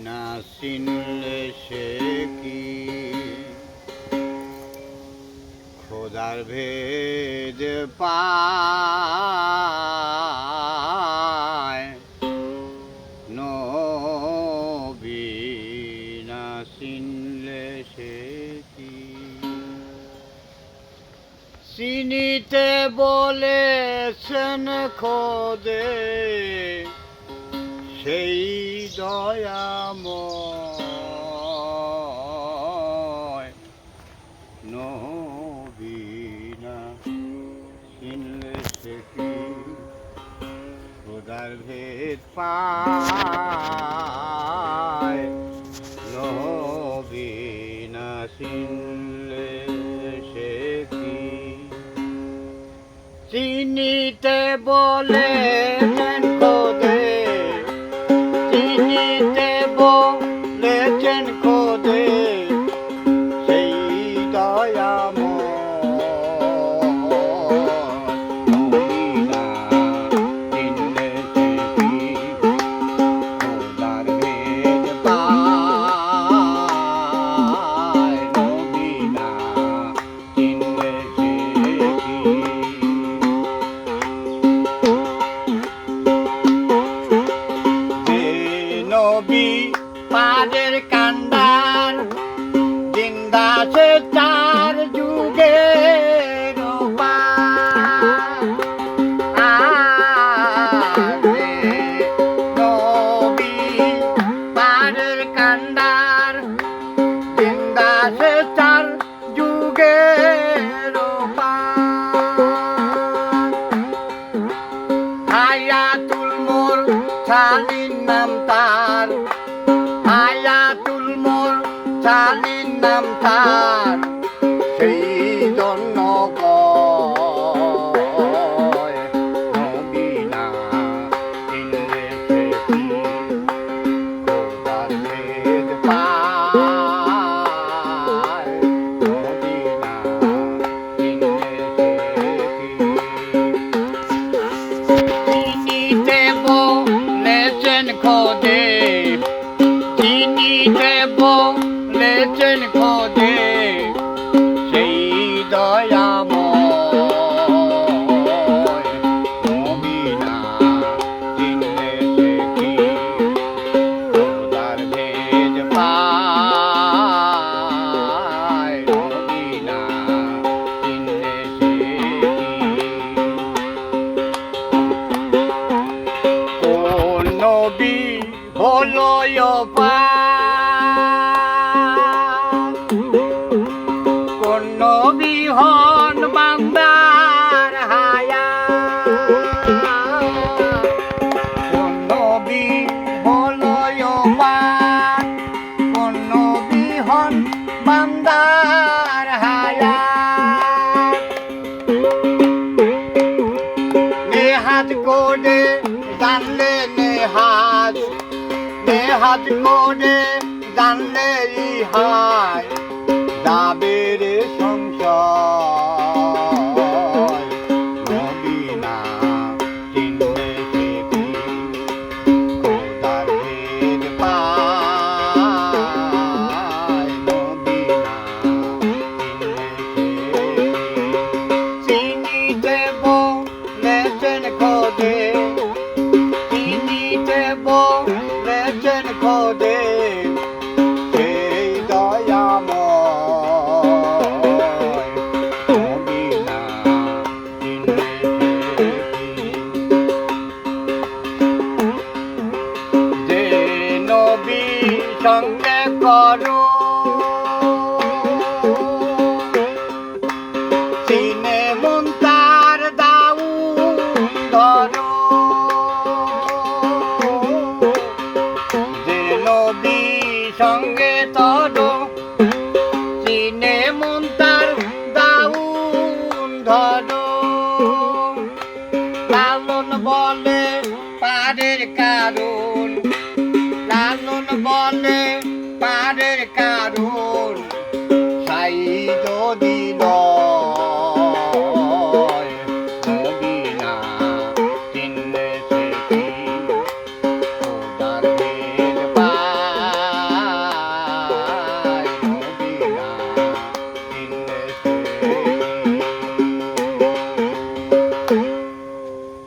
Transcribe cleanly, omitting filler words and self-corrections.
না চিনলে সে কি খোদার ভেদ পায় নবী না চিনলে সে কি চিনিতে বলেছেন খোদে সেই দয়াময় নবী না চিনলে সে কি খোদার ভেদ পায় নবী না চিনলে সে কি চিনিতে বলেছেন খোদে চিনিতে বলেছেন খোদে সেই দয়াময় নবী না চিনলে সে কি খোদার ভেদ পায় নবী না চিনলে সে কি নবী পাদের কান্দার জিন্দা সে চার যুগে নবী পাদের কান্দার জিন্দা সে চার যুগে হায়াতুল মোর শালীন নাম তার হায়াতুল মোর শালীন নাম তার সেই জন্য নবী না চিনলে সে কি খোদার ভেদ পায় নবী না চিনলে সে কি চিনিতে বলেছেন খোদে চিনিতে বলেছেন খোদে সেই দয়াময় নবী না চিনলে সে কি খোদার ভেদ পায় নবী না চিনলে সে কি নবী হলো কোন নবী হন বান্দার হায়া কোন নবী হলো কোন নবী হন বান্দার হায়া নেহাত করে জানলে নেহাত নেহাত করে জানলে ইহায় যাবের সংশয় নবী না চিনলে সে কি খোদার ভেদ পায় নবী না চিনলে সে কি চিনিতে বলেছেন খোদে চিনিতে বলেছেন খোদে সেই দয়াময় নবী না চিনলে সে কি যে নবী সঙ্গে করো চিনে মন তার দাউ ধরো যে নবী সঙ্গে তরো চিনে মন তার দাউন ধরো লালন বলে পারের কারণ লালন বলে